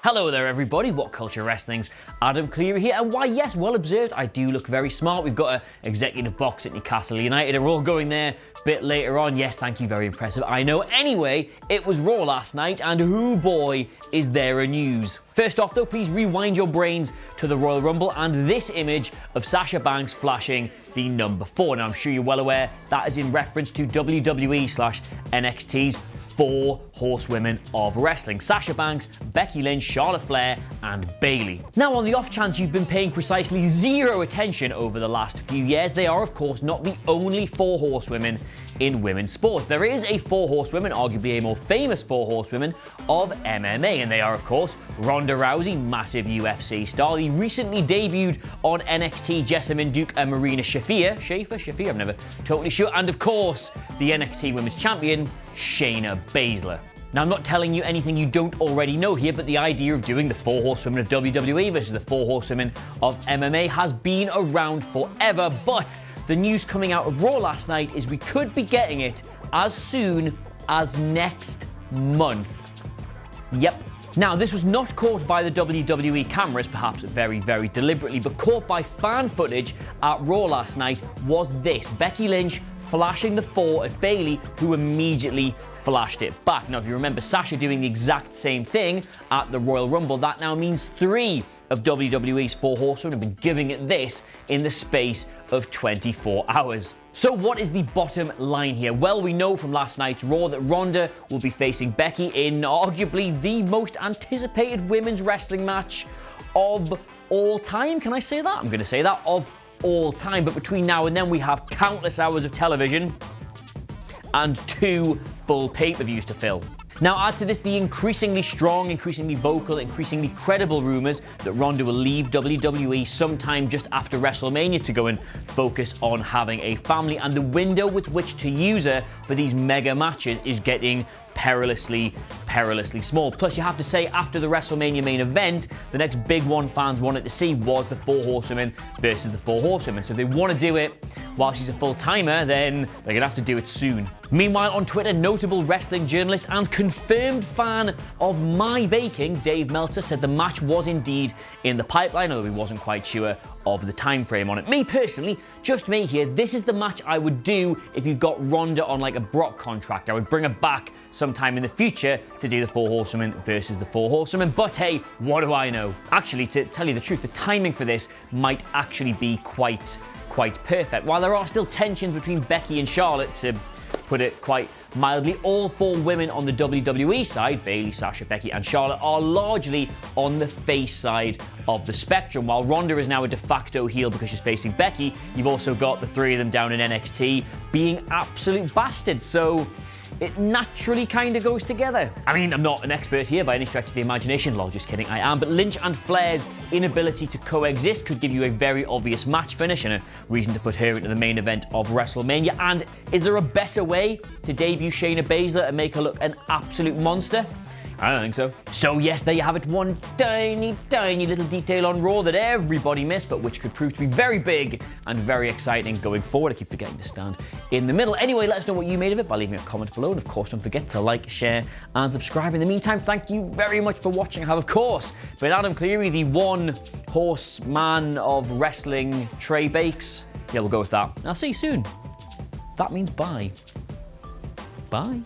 Hello there everybody, WhatCulture Wrestling's Adam Cleary here, and why yes, well observed, I do look very smart. We've got an executive box at Newcastle United and we're all going there a bit later on. Yes, thank you, very impressive, I know. Anyway, it was Raw last night and hoo boy is there a news. First off though, please rewind your brains to the Royal Rumble and this image of Sasha Banks flashing the number 4. Now I'm sure you're well aware that is in reference to WWE/NXT's 4 horsewomen of wrestling: Sasha Banks, Becky Lynch, Charlotte Flair, and Bayley. Now, on the off chance you've been paying precisely zero attention over the last few years, they are of course not the only 4 horsewomen in women's sports. There is a 4 horsewomen, arguably a more famous 4 horsewomen of MMA, and they are of course Ronda Rousey, massive UFC star, the recently debuted on NXT Jessamyn Duke and Marina Shafir, I'm never totally sure, and of course the NXT Women's Champion, Shayna Baszler. Now, I'm not telling you anything you don't already know here, but the idea of doing the 4 horsewomen of WWE versus the 4 horsewomen of MMA has been around forever, but the news coming out of Raw last night is we could be getting it as soon as next month. Yep. Now, this was not caught by the WWE cameras, perhaps very, very deliberately, but caught by fan footage at Raw last night was this: Becky Lynch flashing the 4 at Bayley, who immediately flashed it back. Now, if you remember Sasha doing the exact same thing at the Royal Rumble, that now means 3 of WWE's 4 horsewomen have been giving it this in the space of 24 hours. So what is the bottom line here? Well, we know from last night's Raw that Ronda will be facing Becky in arguably the most anticipated women's wrestling match of all time. Can I say that? I'm going to say that, of all time. But between now and then we have countless hours of television and 2 full pay-per-views to fill. Now, add to this the increasingly strong, increasingly vocal, increasingly credible rumours that Ronda will leave WWE sometime just after WrestleMania to go and focus on having a family, and the window with which to use her for these mega matches is getting perilously small. Plus, you have to say, after the WrestleMania main event, the next big one fans wanted to see was the 4 horsewomen versus the 4 horsewomen. So if they want to do it while she's a full-timer, then they're going to have to do it soon. Meanwhile, on Twitter, notable wrestling journalist and confirmed fan of my baking, Dave Meltzer, said the match was indeed in the pipeline, although he wasn't quite sure of the time frame on it. Me personally, just me here, this is the match I would do if you got Ronda on like a Brock contract. I would bring her back sometime in the future to do the 4 horsewomen versus the 4 horsewomen. But hey, what do I know? Actually, to tell you the truth, the timing for this might actually be quite perfect. While there are still tensions between Becky and Charlotte, to put it quite mildly, all 4 women on the WWE side, Bayley, Sasha, Becky, and Charlotte, are largely on the face side of the spectrum. While Ronda is now a de facto heel because she's facing Becky, you've also got the 3 of them down in NXT being absolute bastards. So it naturally kind of goes together. I mean, I'm not an expert here by any stretch of the imagination, lol, just kidding, I am, but Lynch and Flair's inability to coexist could give you a very obvious match finish and a reason to put her into the main event of WrestleMania. And is there a better way to debut Shayna Baszler and make her look an absolute monster? I don't think so. So yes, there you have it, one tiny little detail on Raw that everybody missed, but which could prove to be very big and very exciting going forward. I keep forgetting to stand in the middle. Anyway, let us know what you made of it by leaving a comment below, and of course don't forget to like, share and subscribe. In the meantime, thank you very much for watching. I have of course been Adam Cleary, the 1 horseman of wrestling, Trey Bakes. Yeah, we'll go with that. I'll see you soon. That means bye. Bye.